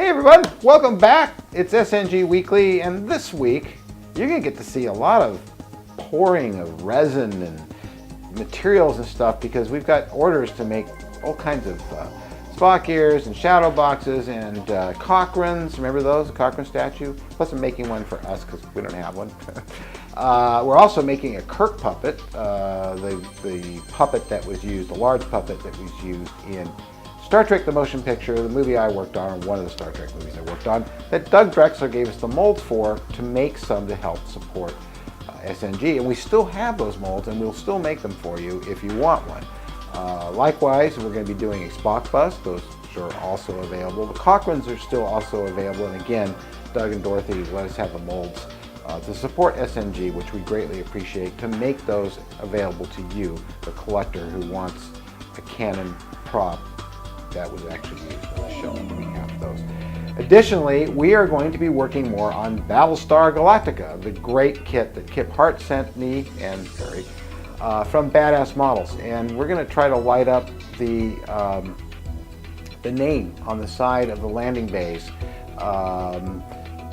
Hey everyone, welcome back. It's SNG Weekly, and this week you're going to get to see a lot of pouring of resin and materials and stuff because we've got orders to make all kinds of Spock ears and shadow boxes and Cochranes. Remember those, the Cochrane statue? Plus I'm making one for us because we don't have one. We're also making a Kirk puppet, the puppet that was used, the large puppet that was used in Star Trek the Motion Picture, the movie I worked on, or one of the Star Trek movies I worked on, that Doug Drexler gave us the molds for to make some to help support SNG. And we still have those molds, and we'll still make them for you if you want one. Likewise, we're going to be doing a Spock bust. Those are also available. The Cochranes are still also available. And again, Doug and Dorothy let us have the molds to support SNG, which we greatly appreciate, to make those available to you, the collector who wants a Canon prop that was actually used in the show. We have those. Additionally, we are going to be working more on Battlestar Galactica, the great kit that Kip Hart sent me and Terry from Badass Models, and we're going to try to light up the name on the side of the landing bays,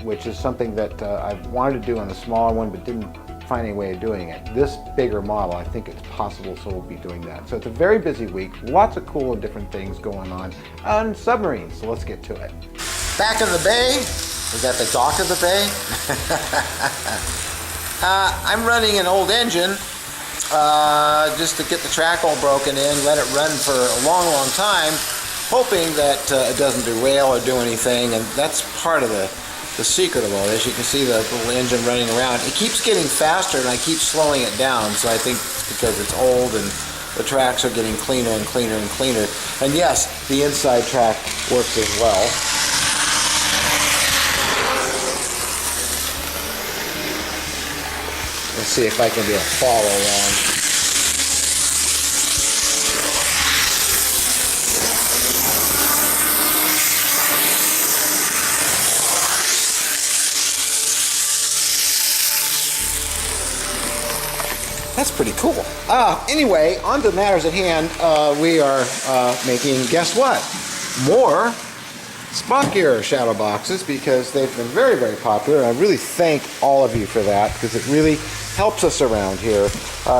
which is something that I've wanted to do on the smaller one, but didn't find any way of doing it. This bigger model, I think it's possible, so we'll be doing that. So it's a very busy week, lots of cool and different things going on Submarine, so let's get to it. Back in the bay, is that the dock of the bay? I'm running an old engine just to get the track all broken in, let it run for a long, long time, hoping that it doesn't derail or do anything, and that's part of the secret of all this. You can see the little engine running around. It keeps getting faster and I keep slowing it down, so I think it's because it's old and the tracks are getting cleaner and cleaner and cleaner. And yes, the inside track works as well. Let's see if I can be able to follow along. That's pretty cool. Anyway, on to matters at hand. We are making, guess what? More Spock Ear shadow boxes because they've been very, very popular. And I really thank all of you for that because it really helps us around here.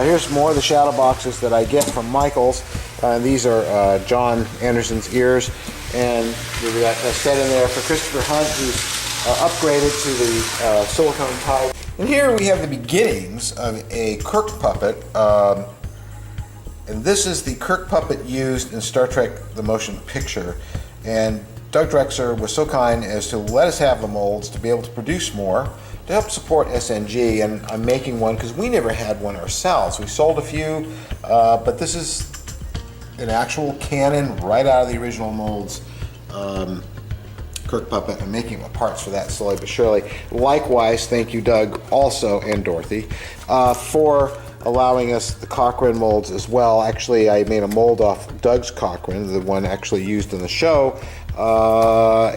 Here's more of the shadow boxes that I get from Michaels. These are John Anderson's ears. And we've got a set in there for Christopher Hunt, who's upgraded to the silicone type. And here we have the beginnings of a Kirk puppet, and this is the Kirk puppet used in Star Trek the Motion Picture. And Doug Drexler was so kind as to let us have the molds to be able to produce more to help support SNG, and I'm making one because we never had one ourselves. We sold a few, but this is an actual Canon right out of the original molds. Kirk puppet. I'm making parts for that slowly but surely. Likewise, thank you, Doug, also, and Dorothy, for allowing us the Cochrane molds as well. Actually, I made a mold off Doug's Cochrane, the one actually used in the show, so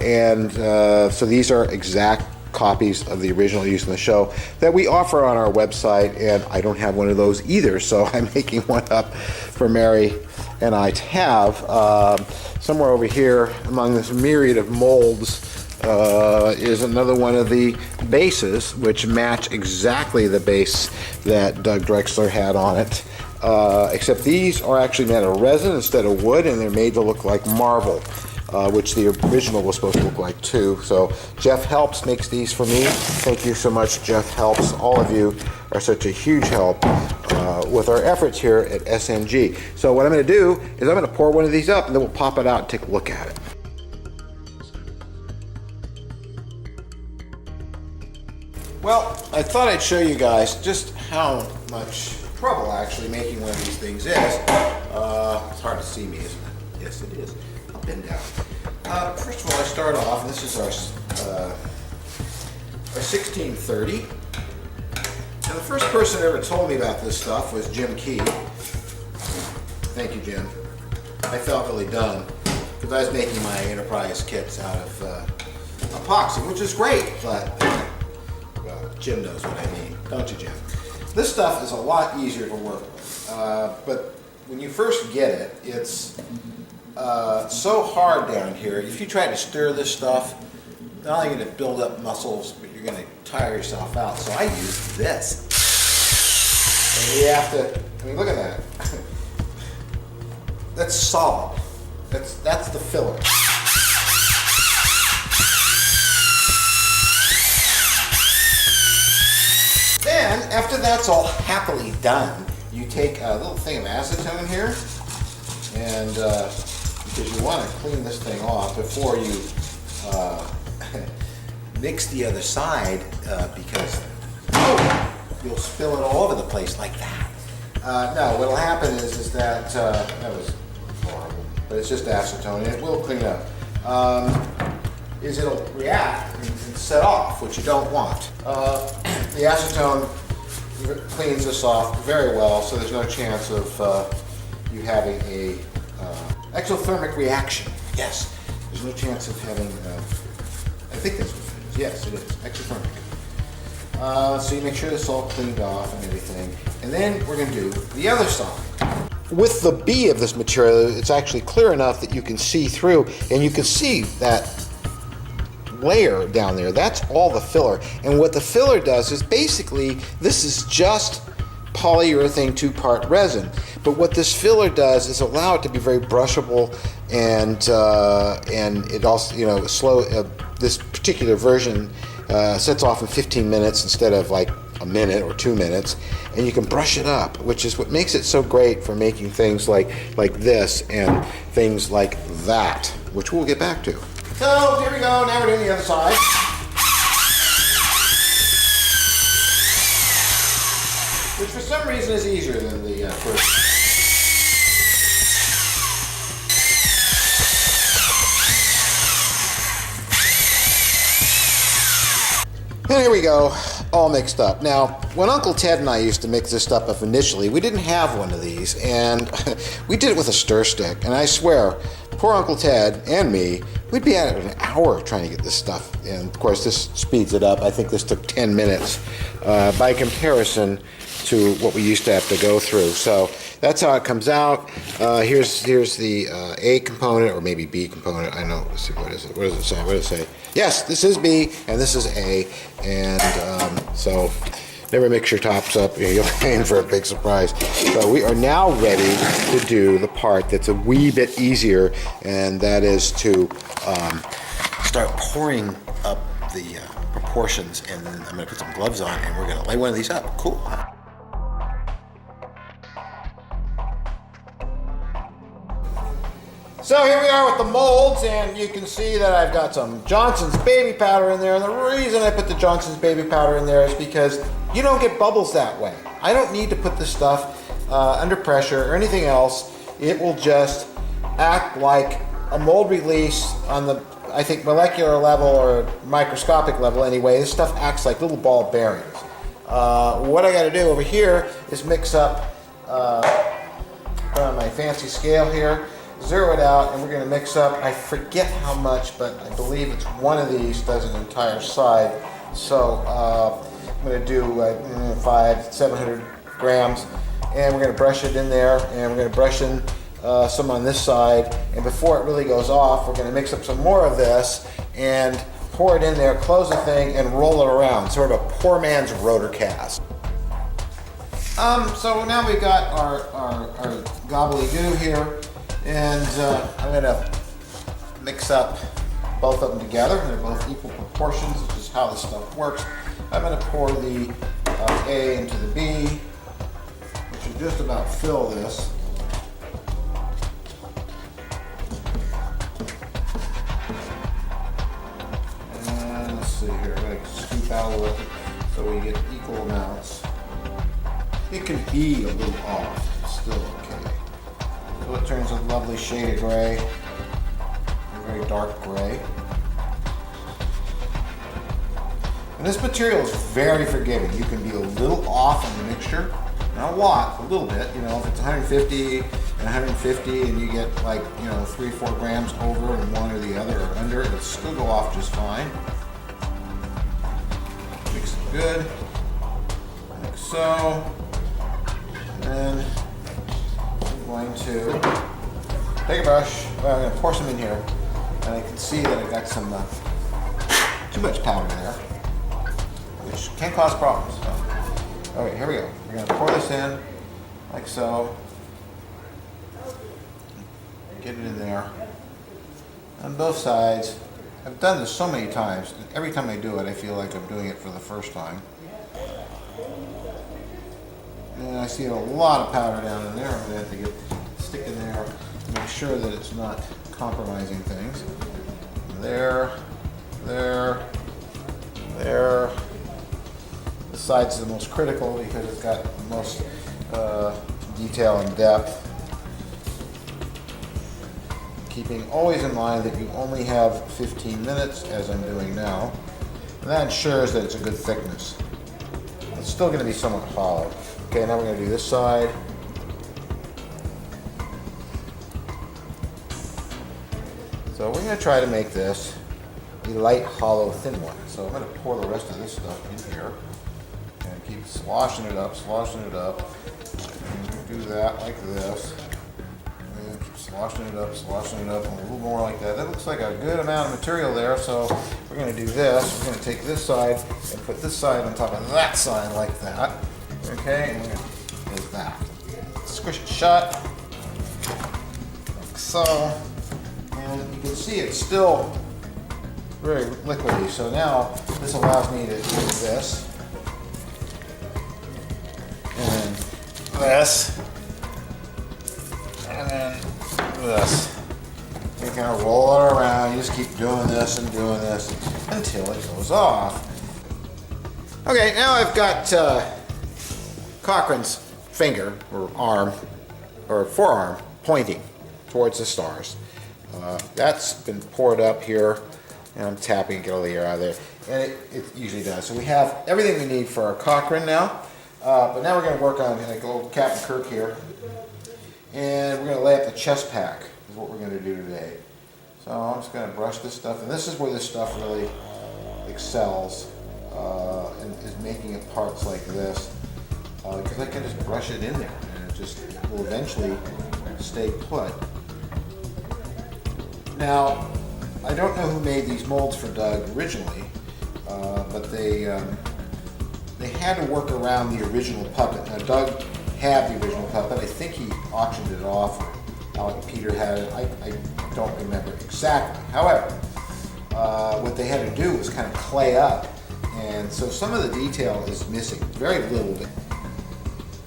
these are exact copies of the original used in the show that we offer on our website, and I don't have one of those either, so I'm making one up for Mary and I to have. Somewhere over here among this myriad of molds is another one of the bases which match exactly the base that Doug Drexler had on it, except these are actually made of resin instead of wood, and they're made to look like marble, which the original was supposed to look like too. So Jeff Helps makes these for me. Thank you so much, Jeff Helps. All of you are such a huge help with our efforts here at SNG. So what I'm going to do is I'm going to pour one of these up, and then we'll pop it out and take a look at it. Well, I thought I'd show you guys just how much trouble actually making one of these things is. It's hard to see me, isn't it? Yes, it is. I'll bend down. First of all, I start off, this is our 1630. Now, the first person who ever told me about this stuff was Jim Key. Thank you, Jim. I felt really dumb because I was making my Enterprise kits out of epoxy, which is great, but well, Jim knows what I mean, don't you, Jim? This stuff is a lot easier to work with, but when you first get it, it's so hard down here. If you try to stir this stuff, not only going to build up muscles, but you're going to tire yourself out. So I use this. And you have to, I mean, look at that. That's solid. That's the filler. Then, after that's all happily done, you take a little thing of acetone here, and because you want to clean this thing off before you mix the other side, because you'll spill it all over the place like that. No, what'll happen is that that was horrible, but it's just acetone, and it will clean up. Is it'll react and set off, which you don't want. The acetone cleans this off very well, so there's no chance of you having a exothermic reaction. Yes, there's no chance of having, I think that's what it is. Yes, it is, exothermic. So you make sure this is all cleaned off and everything. And then we're going to do the other side. With the B of this material, it's actually clear enough that you can see through, and you can see that layer down there. That's all the filler. And what the filler does is basically, this is just polyurethane 2-part resin. But what this filler does is allow it to be very brushable, and it also, you know, this particular version sets off in 15 minutes instead of like a minute or 2 minutes, and you can brush it up, which is what makes it so great for making things like this and things like that, which we'll get back to. So here we go, now we're doing the other side. Which for some reason is easier than the first. And here we go, all mixed up. Now, when Uncle Ted and I used to mix this stuff up initially, we didn't have one of these, and we did it with a stir stick. And I swear, poor Uncle Ted and me, we'd be at it an hour trying to get this stuff. And of course, this speeds it up. I think this took 10 minutes by comparison to what we used to have to go through. So that's how it comes out. Here's the A component, or maybe B component. I know. Let's see, what is it? What does it say? What does it say? Yes, this is B, and this is A. And so never mix your tops up. You'll aim for a big surprise. So we are now ready to do the part that's a wee bit easier, and that is to start pouring up the proportions. And then I'm going to put some gloves on, and we're going to lay one of these up. Cool. So here we are with the molds, and you can see that I've got some Johnson's baby powder in there. And the reason I put the Johnson's baby powder in there is because you don't get bubbles that way. I don't need to put this stuff under pressure or anything else. It will just act like a mold release on the, I think, molecular level or microscopic level anyway. This stuff acts like little ball bearings. What I got to do over here is mix up, put on my fancy scale here, zero it out, and we're going to mix up, I forget how much, but I believe it's one of these does an entire side. So I'm going to do 500-700 grams, and we're going to brush it in there, and we're going to brush in some on this side, and before it really goes off, we're going to mix up some more of this and pour it in there, close the thing, and roll it around, sort of a poor man's rotor cast. So now we've got our gobbly-doo here, and I'm going to mix up both of them together. They're both equal proportions, which is how this stuff works. I'm going to pour the A into the B, which will just about fill this. And let's see here, I'm going to scoop out a little so we get equal amounts. It can be a little off, it's still okay. So it turns a lovely shade of gray, a very dark gray. And this material is very forgiving. You can be a little off in the mixture, not a lot, a little bit. You know, if it's 150 and 150 and you get like, 3 or 4 grams over in one or the other or under, it'll still go off just fine. Mix it good, like so. And then I'm going to take a brush, I'm going to pour some in here, and I can see that I got some too much powder there, which can cause problems. So, okay, here we go. We're going to pour this in like so. Get it in there on both sides. I've done this so many times, and every time I do it, I feel like I'm doing it for the first time. And I see a lot of powder down in there. I'm going to have to stick in there to make sure that it's not compromising things. There, there, there. This side's the most critical because it's got the most detail and depth. Keeping always in mind that you only have 15 minutes, as I'm doing now. And that ensures that it's a good thickness. It's still going to be somewhat hollow. Okay, now we're going to do this side. So we're going to try to make this a light, hollow, thin one. So I'm going to pour the rest of this stuff in here and keep sloshing it up, sloshing it up. And do that like this. And keep sloshing it up, and a little more like that. That looks like a good amount of material there. So we're going to do this. We're going to take this side and put this side on top of that side like that. Okay, and we're going to do that. Squish it shut, like so. And you can see it's still very liquidy. So now this allows me to do this. And then this. And then this. You kind of roll it around. You just keep doing this and doing this until it goes off. Okay, now I've got Cochrane's finger or arm or forearm pointing towards the stars. That's been poured up here, and I'm tapping to get all the air out of there, and it usually does. So we have everything we need for our Cochrane now, but now we're going to work on like a little Captain Kirk here, and we're going to lay up the chest pack is what we're going to do today. So I'm just going to brush this stuff, and this is where this stuff really excels, and is making it parts like this, because I can just brush it in there, and it just will eventually stay put. Now, I don't know who made these molds for Doug originally, but they had to work around the original puppet. Now, Doug had the original puppet. I think he auctioned it off, or Alec Peter had it. I don't remember exactly. However, what they had to do was kind of clay up, and so some of the detail is missing, very little bit.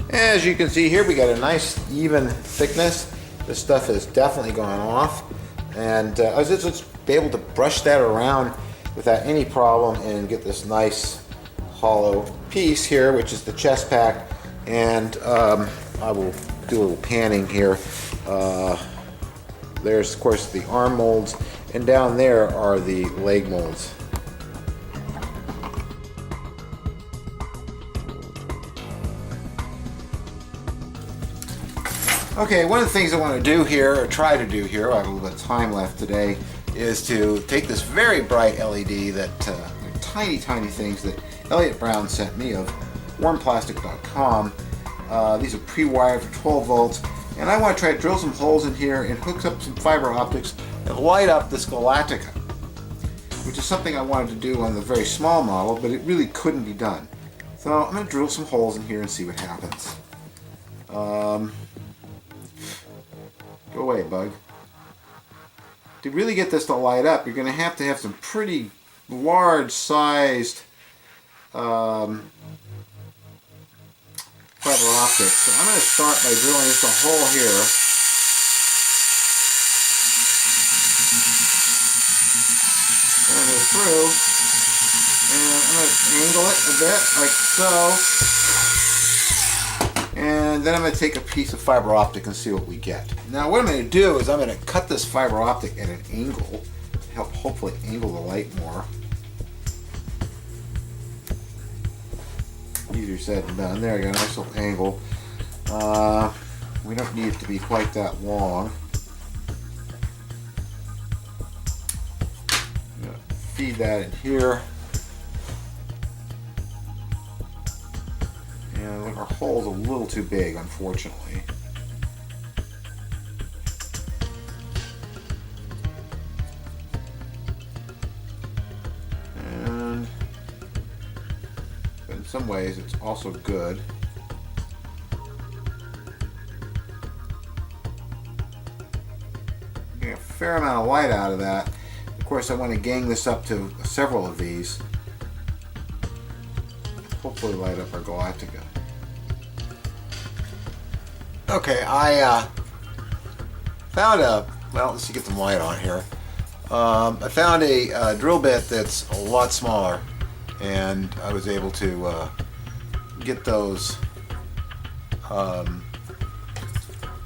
As you can see here, we got a nice even thickness. This stuff has definitely gone off. And I was just be able to brush that around without any problem and get this nice hollow piece here, which is the chest pack. And I will do a little panning here. There's, of course, the arm molds, and down there are the leg molds. Okay, one of the things I want to do here, or try to do here, I have a little bit of time left today, is to take this very bright LED that, tiny things that Elliot Brown sent me of warmplastic.com. These are pre-wired for 12 volts, and I want to try to drill some holes in here and hook up some fiber optics and light up this Galactica, which is something I wanted to do on the very small model, but it really couldn't be done. So I'm going to drill some holes in here and see what happens. Go away, bug. To really get this to light up, you're going to have some pretty large-sized fiber optics. So I'm going to start by drilling just a hole here. I'm going to go through, and I'm going to angle it a bit, like so. And then I'm going to take a piece of fiber optic and see what we get. Now what I'm going to do is I'm going to cut this fiber optic at an angle to help hopefully angle the light more. Easier said than done. There you go, nice little angle. We don't need it to be quite that long. I'm going to feed that in here. And look, our hole's a little too big, unfortunately. some ways it's also good. Getting a fair amount of light out of that. Of course, I want to gang this up to several of these. Hopefully light up our Galactica. Okay, I found a, well, let's see, get some light on here. I found a drill bit that's a lot smaller, and I was able to get those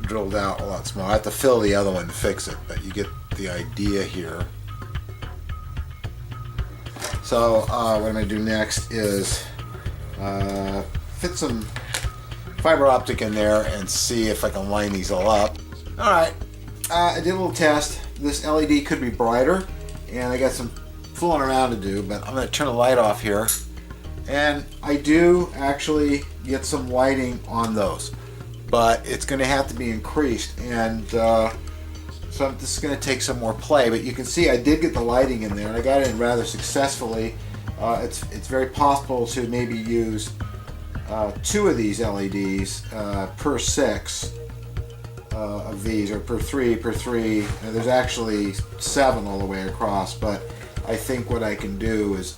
drilled out a lot smaller. I have to fill the other one to fix it, but you get the idea here. So what I'm going to do next is fit some fiber optic in there and see if I can line these all up. Alright, I did a little test. This LED could be brighter, and I got some fooling around to do, but I'm going to turn the light off here. And I do actually get some lighting on those, but it's going to have to be increased, and so this is going to take some more play. But you can see I did get the lighting in there, and I got it in rather successfully. It's very possible to maybe use 2 of these LEDs per 6 of these, or per 3. There's actually 7 all the way across, but I think what I can do is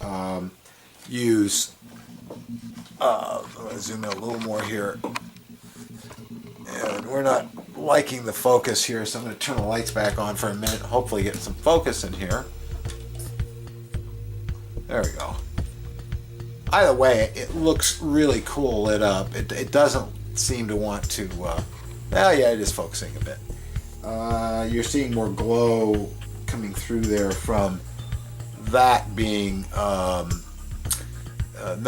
use, I'm going to zoom in a little more here, and we're not liking the focus here, so I'm going to turn the lights back on for a minute, hopefully get some focus in here. There we go. Either way, it looks really cool lit up. It doesn't seem to want to, well, yeah, it is focusing a bit. You're seeing more glow coming through there from that being no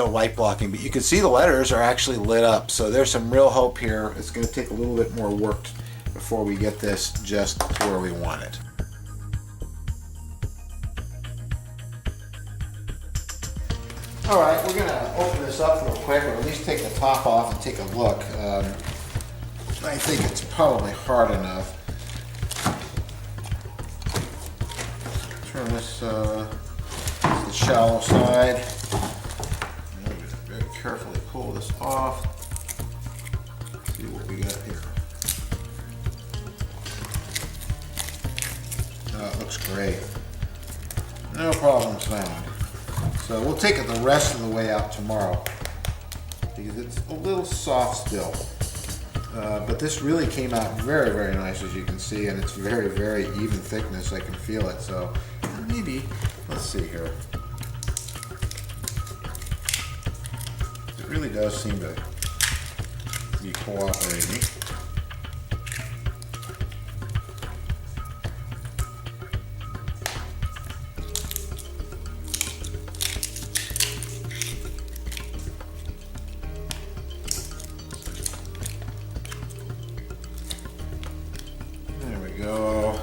light blocking, but you can see the letters are actually lit up, so there's some real hope here. It's going to take a little bit more work before we get this just where we want it. Alright, we're going to open this up real quick, or at least take the top off and take a look. I think it's probably hard enough. Turn this, the shallow side. Very carefully pull this off. See what we got here. Oh, it looks great. No problems found. So we'll take it the rest of the way out tomorrow, because it's a little soft still. But this really came out very, very nice, as you can see, and it's very, very even thickness. I can feel it. So maybe, let's see here. It really does seem to be cooperating. Go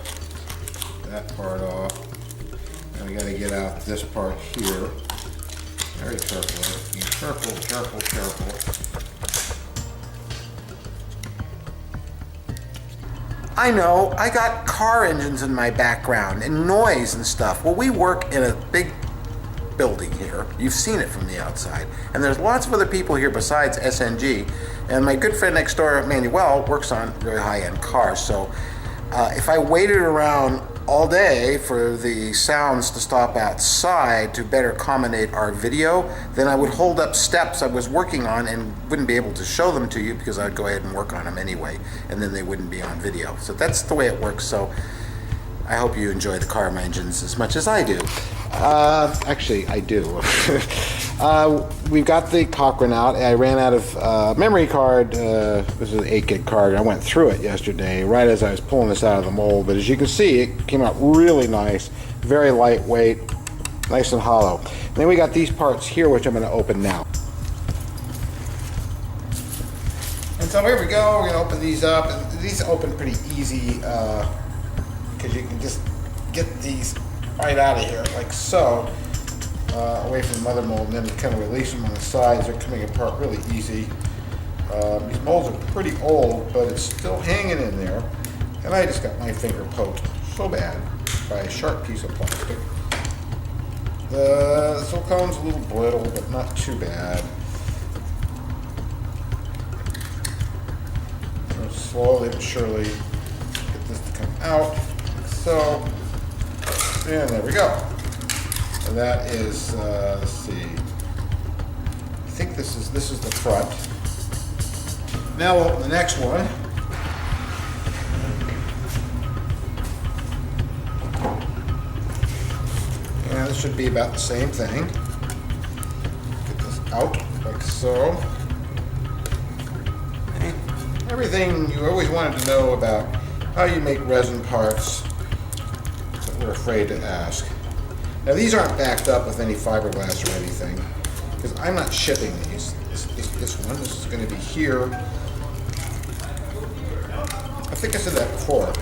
that part off. Now we got to get out this part here. Very carefully. Careful. I know, I got car engines in my background and noise and stuff. Well, we work in a big building here. You've seen it from the outside. And there's lots of other people here besides SNG. And my good friend next door, Manuel, works on very high-end cars. So if I waited around all day for the sounds to stop outside to better accommodate our video, then I would hold up steps I was working on and wouldn't be able to show them to you, because I'd go ahead and work on them anyway, and then they wouldn't be on video. So that's the way it works. So I hope you enjoy the car engines as much as I do. Actually, I do. We've got the Cochrane out. I ran out of memory card. This is an 8-gig card. I went through it yesterday right as I was pulling this out of the mold. But as you can see, it came out really nice, very lightweight, nice and hollow. And then we got these parts here, which I'm going to open now. And so here we go. We're going to open these up. And these open pretty easy because you can just get these right out of here, like so, away from the mother mold, and then you kind of release them on the sides. They're coming apart really easy. These molds are pretty old, but it's still hanging in there, and I just got my finger poked so bad by a sharp piece of plastic. The silicone's a little brittle, but not too bad. slowly but surely get this to come out, like so. And there we go. And that is, let's see. I think this is the front. Now we'll open the next one. And this should be about the same thing. Get this out like so. Okay. Everything you always wanted to know about how you make resin parts that we're afraid to ask. Now these aren't backed up with any fiberglass or anything, because I'm not shipping these. This one, this is going to be here. I think I said that before.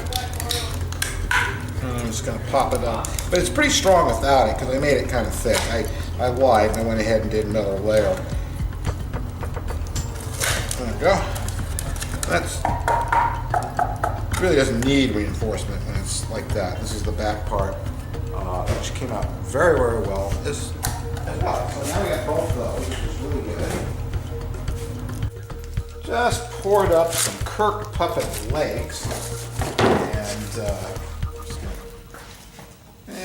I'm just going to pop it up. But it's pretty strong without it, because I made it kind of thick. I lied and I went ahead and did another layer. There we go. That's really doesn't need reinforcement when it's like that. This is the back part, which came out very, very well. This as well. So now we got both of those, which is really good. Just poured up some Kirk puppet legs, and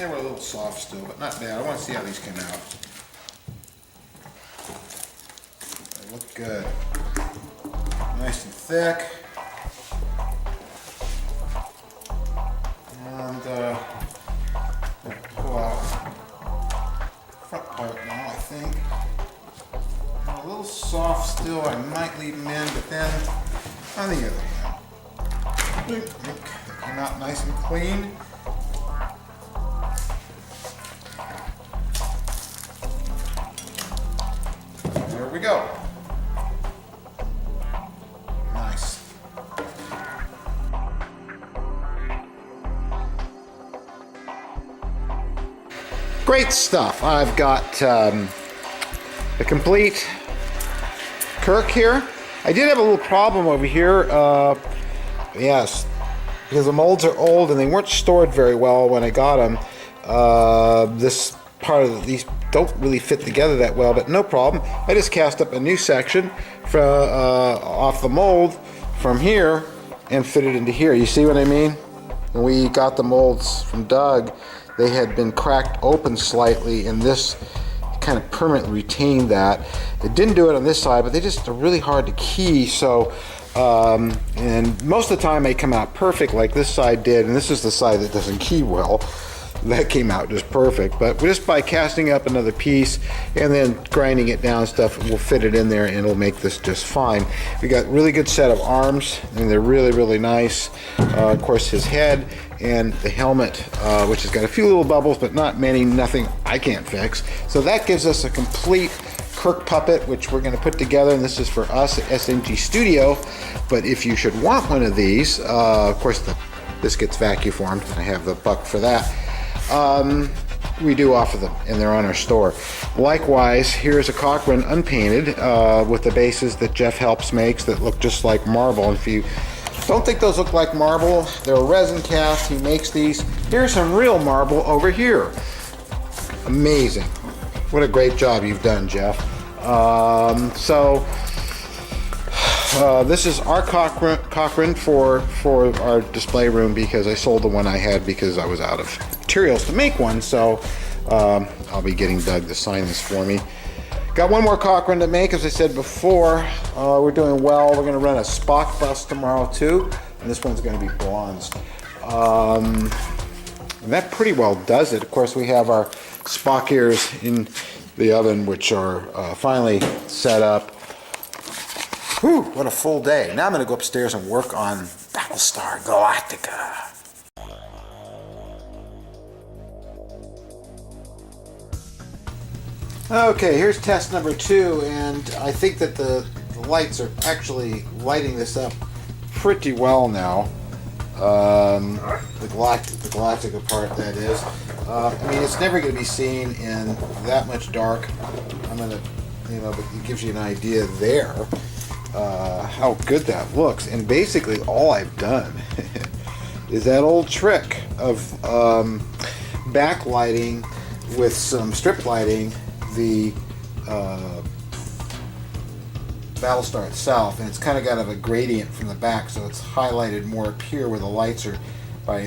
we're a little soft still, but not bad. I want to see how these came out. They look good, nice and thick. And we'll pull out front part now, I think. A little soft still, I might leave them in, but then on the other hand, they come out nice and clean. There we go. Nice. Great stuff. I've got a complete Kirk here. I did have a little problem over here. Yes, because the molds are old and they weren't stored very well when I got them. This part of these don't really fit together that well, but no problem. I just cast up a new section from off the mold from here and fit it into here. You see what I mean? When we got the molds from Doug, they had been cracked open slightly, and this kind of permanently retained that. It didn't do it on this side, but they just are really hard to key. So, and most of the time they come out perfect like this side did, and this is the side that doesn't key well. That came out just perfect. But just by casting up another piece and then grinding it down stuff, we'll fit it in there and it'll make this just fine. We got really good set of arms, and they're really, really nice. Of course, his head and the helmet, which has got a few little bubbles, but not many, nothing I can't fix. So that gives us a complete Kirk puppet, which we're going to put together, and this is for us at SNG Studio. But if you should want one of these, of course this gets vacuum formed, and I have the buck for that. We do offer them, and they're on our store. Likewise, here's a Cochrane unpainted with the bases that Jeff Helps makes that look just like marble. And if you don't think those look like marble, they're a resin cast. He makes these. Here's some real marble over here. Amazing. What a great job you've done, Jeff. This is our Cochrane for our display room, because I sold the one I had because I was out of materials to make one. So I'll be getting Doug to sign this for me. Got one more Cochrane to make, as I said before. We're doing well. We're going to run a Spock bust tomorrow too, and this one's going to be bronzed. And that pretty well does it. Of course, we have our Spock ears in the oven, which are finally set up. Whew, what a full day. Now I'm going to go upstairs and work on Battlestar Galactica. Okay, here's test number 2, and I think that the lights are actually lighting this up pretty well now. The Galactica part, that is. I mean, it's never going to be seen in that much dark. I'm going to, but it gives you an idea there how good that looks. And basically all I've done is that old trick of backlighting with some strip lighting the Battlestar itself, and it's kind of got a gradient from the back, so it's highlighted more up here where the lights are.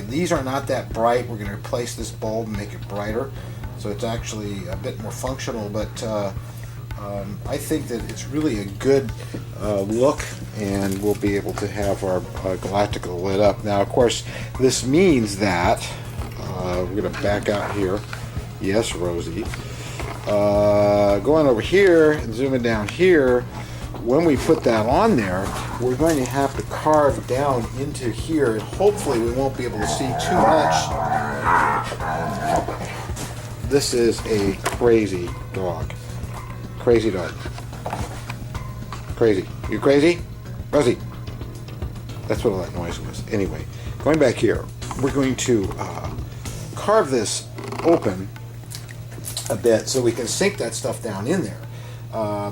These are not that bright. We're going to replace this bulb and make it brighter, so it's actually a bit more functional, but I think that it's really a good look, and we'll be able to have our Galactica lit up. Now, of course, this means that we're going to back out here. Yes, Rosie. Going over here and zooming down here, when we put that on there, we're going to have to carve down into here, and hopefully we won't be able to see too much. This is a crazy dog. Crazy dog. Crazy. You crazy? Rosie. That's what all that noise was. Anyway, going back here, we're going to carve this open a bit so we can sink that stuff down in there.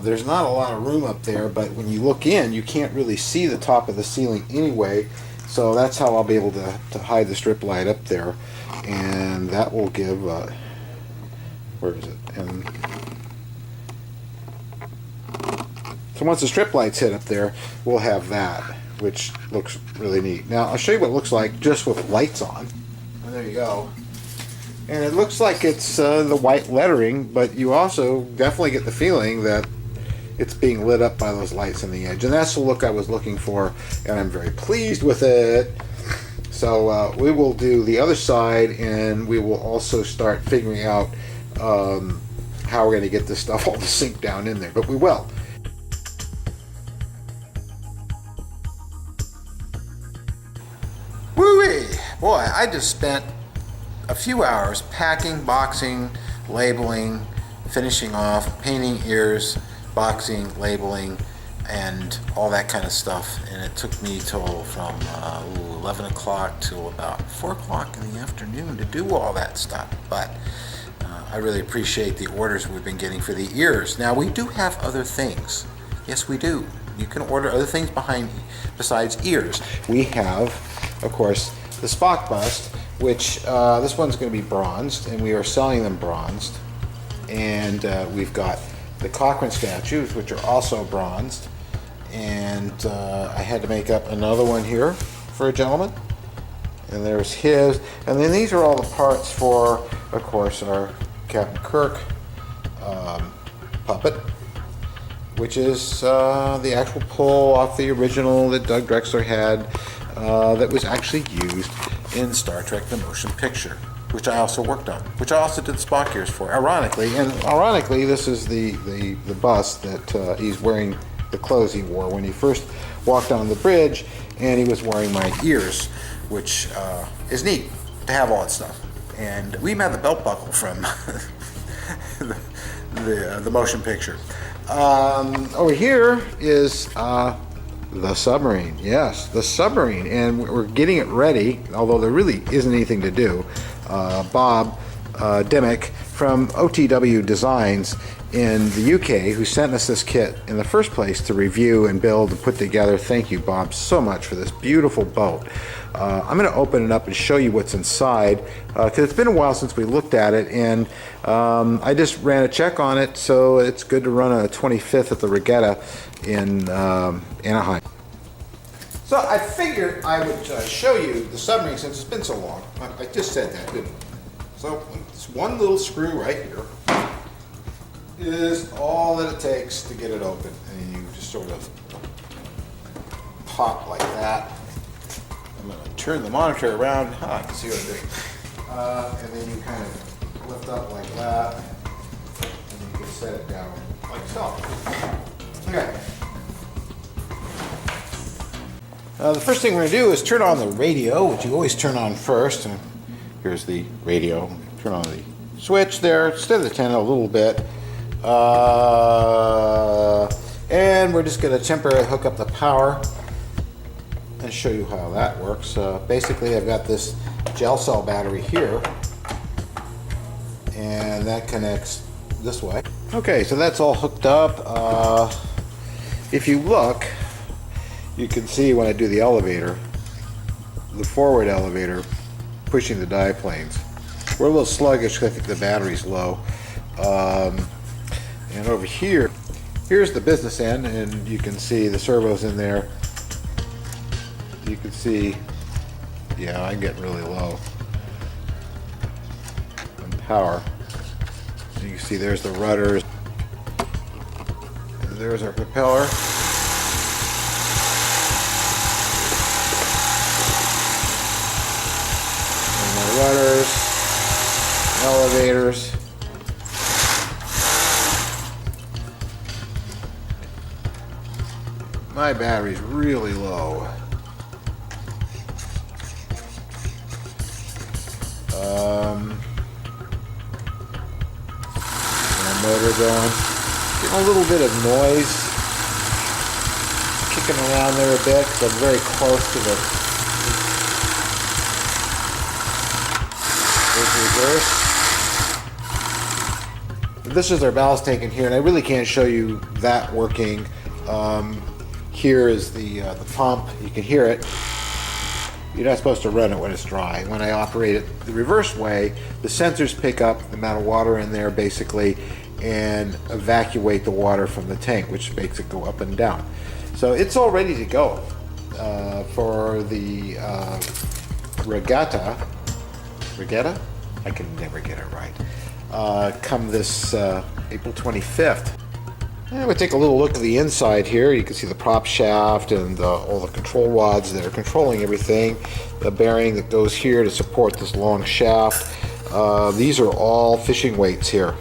There's not a lot of room up there, but when you look in, you can't really see the top of the ceiling anyway, so that's how I'll be able to hide the strip light up there, and that will give, where is it? And so once the strip lights hit up there, we'll have that, which looks really neat. Now, I'll show you what it looks like just with lights on. And there you go. And it looks like it's the white lettering, but you also definitely get the feeling that it's being lit up by those lights on the edge. And that's the look I was looking for, and I'm very pleased with it. So we will do the other side, and we will also start figuring out how we're going to get this stuff all to sink down in there. But we will. Woo-wee! Boy, I just spent a few hours packing, boxing, labeling, finishing off, painting ears, boxing, labeling, and all that kind of stuff. And it took me till from 11 o'clock till about 4 o'clock in the afternoon to do all that stuff. But I really appreciate the orders we've been getting for the ears. Now, we do have other things. Yes, we do. You can order other things besides ears. We have, of course, the Spock bust, which this one's going to be bronzed, and we are selling them bronzed. And we've got the Cochrane statues, which are also bronzed. And I had to make up another one here for a gentleman. And there's his. And then these are all the parts for, of course, our Captain Kirk puppet, which is the actual pull off the original that Doug Drexler had that was actually used in Star Trek The Motion Picture, which I also worked on, which I also did Spock ears for, ironically. And ironically, this is the bust that he's wearing the clothes he wore when he first walked on the bridge, and he was wearing my ears, which is neat to have all that stuff. And we even have the belt buckle from the motion picture. Over here is the Submarine. Yes, the Submarine, and we're getting it ready, although there really isn't anything to do. Bob Dimmick from OTW Designs in the UK, who sent us this kit in the first place to review and build and put together. Thank you, Bob, so much for this beautiful boat. I'm going to open it up and show you what's inside, because it's been a while since we looked at it, and I just ran a check on it, so it's good to run a 25th at the regatta in Anaheim. So I figured I would show you the Submarine since it's been so long. I just said that, didn't I? So this one little screw right here is all that it takes to get it open, and you just sort of pop like that. I'm going to turn the monitor around. I can see what I'm doing. And then you kind of lift up like that, and you can set it down like so. Okay. The first thing we're going to do is turn on the radio, which you always turn on first. And here's the radio. Turn on the switch there, steady the antenna a little bit. And we're just going to temporarily hook up the power and show you how that works. Basically, I've got this gel cell battery here, and that connects this way. Okay, so that's all hooked up. If you look, you can see when I do the elevator, the forward elevator pushing the diplanes. We're a little sluggish because I think the battery's low. And over here, Here's the business end, and you can see the servos in there. You can see, yeah, I get really low on power. You can see there's the rudders. And there's our propeller. And the rudders, elevators. My battery's really low. Motor going. Getting a little bit of noise kicking around there a bit because I'm very close to the reverse. This is our ballast tank in here, and I really can't show you that working. Here is the pump. You can hear it. You're not supposed to run it when it's dry. When I operate it the reverse way, the sensors pick up the amount of water in there basically and evacuate the water from the tank, which makes it go up and down. So it's all ready to go for the regatta? I can never get it right. Come this April 25th. And we'll take a little look at the inside here. You can see the prop shaft and all the control rods that are controlling everything. The bearing that goes here to support this long shaft. These are all fishing weights here.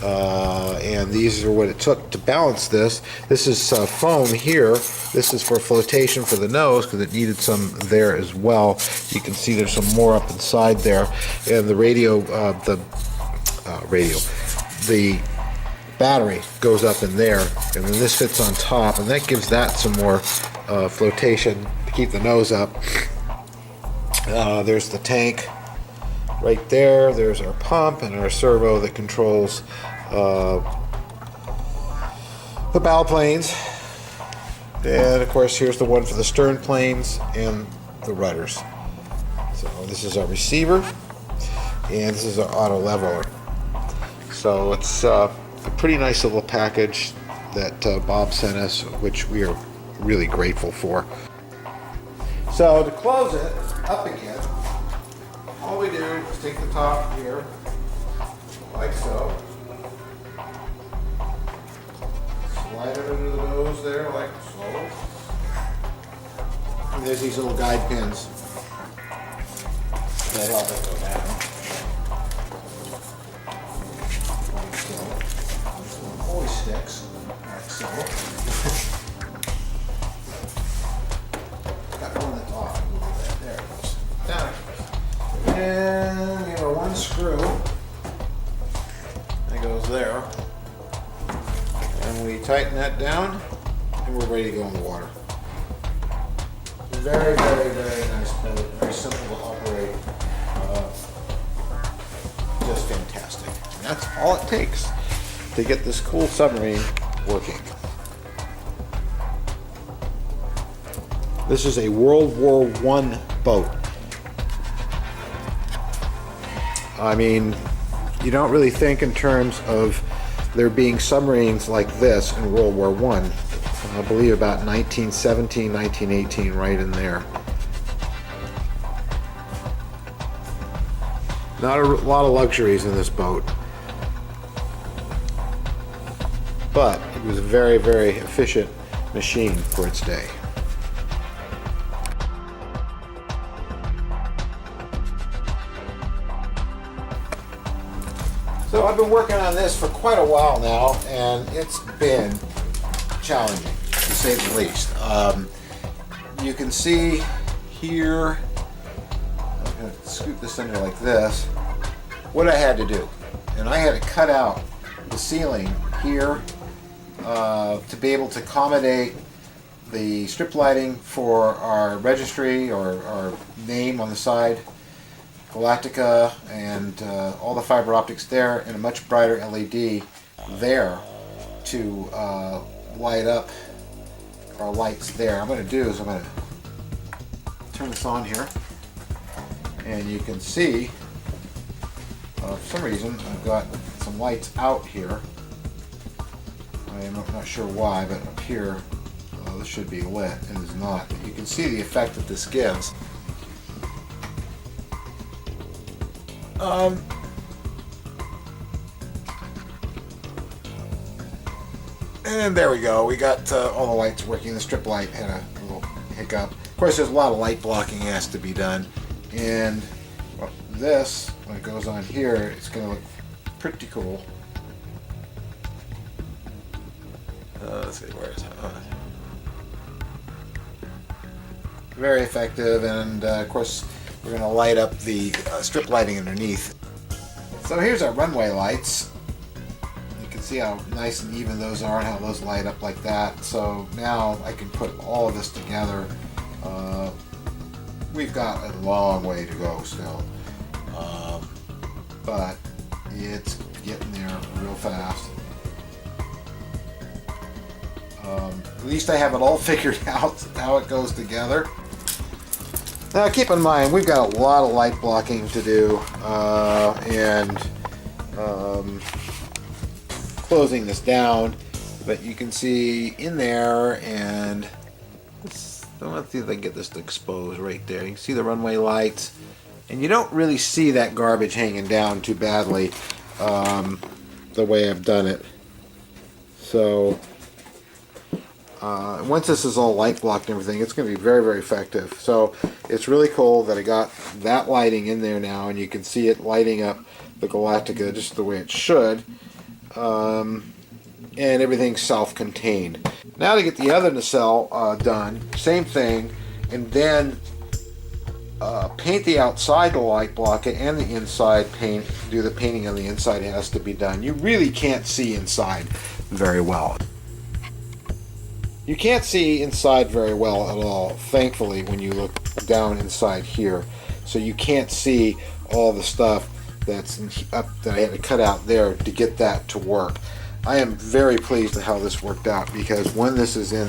And these are what it took to balance this. This is foam here. This is for flotation for the nose because it needed some there as well. You can see there's some more up inside there. And the the battery goes up in there, and then this fits on top, and that gives that some more flotation to keep the nose up. There's the tank right there. There's our pump and our servo that controls the bow planes, and of course here's the one for the stern planes and the rudders. So this is our receiver, and this is our auto leveler. So it's a pretty nice little package that Bob sent us, which we are really grateful for. So to close it up again, all we do is take the top here, like so, slide it under the nose there, like so, and there's these little guide pins that help it go down. Always sticks, like so. Got one that's off a little bit. There it goes. Down it goes. And we have our one screw that goes there. And we tighten that down, and we're ready to go in the water. Very, very, very nice boat. Very simple to operate. Just fantastic. And that's all it takes to get this cool submarine working. This is a World War I boat. I mean, you don't really think in terms of there being submarines like this in World War I. I believe about 1917, 1918, right in there. Not a lot of luxuries in this boat. But it was a very, very efficient machine for its day. So I've been working on this for quite a while now, and it's been challenging, to say the least. You can see here, I'm going to scoop this under like this, what I had to do. And I had to cut out the ceiling here to be able to accommodate the strip lighting for our registry or our name on the side, Galactica, and all the fiber optics there, and a much brighter LED there to light up our lights there. I'm going to do is I'm going to turn this on here, and you can see for some reason I've got some lights out here. I'm not sure why, but up here, this should be lit and is not. But you can see the effect that this gives. And there we go. We got all the lights working. The strip light had a little hiccup. Of course, there's a lot of light blocking has to be done. And well, this, when it goes on here, it's going to look pretty cool. Let's see, where is it? Very effective, and of course, we're going to light up the strip lighting underneath. So here's our runway lights. You can see how nice and even those are and how those light up like that. So now I can put all of this together. We've got a long way to go still, but it's getting there real fast. At least I have it all figured out how it goes together. Now keep in mind, we've got a lot of light blocking to do, and closing this down, but you can see in there, and let's see if I can get this to expose right there. You can see the runway lights, and you don't really see that garbage hanging down too badly the way I've done it. So once this is all light blocked and everything, it's going to be very, very effective. So it's really cool that I got that lighting in there now, and you can see it lighting up the Galactica just the way it should. And everything's self-contained. Now to get the other nacelle done, same thing, and then paint the outside to light block it, and the inside paint, do the painting on the inside has to be done. You really can't see inside very well. You can't see inside very well at all, thankfully, when you look down inside here. So you can't see all the stuff that's up that I had to cut out there to get that to work. I am very pleased with how this worked out, because when this is in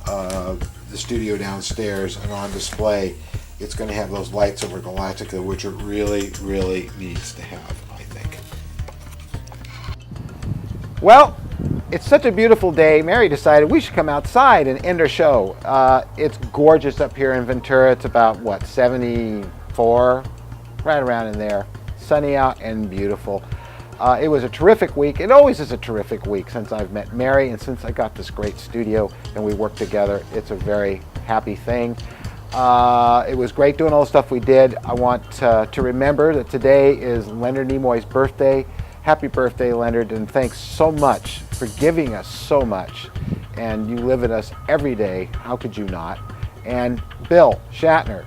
the studio downstairs and on display, it's going to have those lights over Galactica, which it really, really needs to have, I think. Well, it's such a beautiful day. Mary decided we should come outside and end our show. It's gorgeous up here in Ventura. It's about, what, 74? Right around in there. Sunny out and beautiful. It was a terrific week. It always is a terrific week since I've met Mary and since I got this great studio and we worked together. It's a very happy thing. It was great doing all the stuff we did. I want to remember that today is Leonard Nimoy's birthday. Happy birthday, Leonard, and thanks so much for giving us so much. And you live with us every day. How could you not? And Bill Shatner,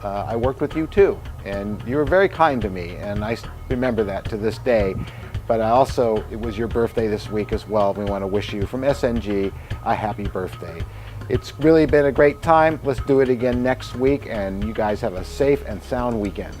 I worked with you too, and you were very kind to me, and I remember that to this day. But it was your birthday this week as well. We want to wish you from SNG a happy birthday. It's really been a great time. Let's do it again next week, and you guys have a safe and sound weekend.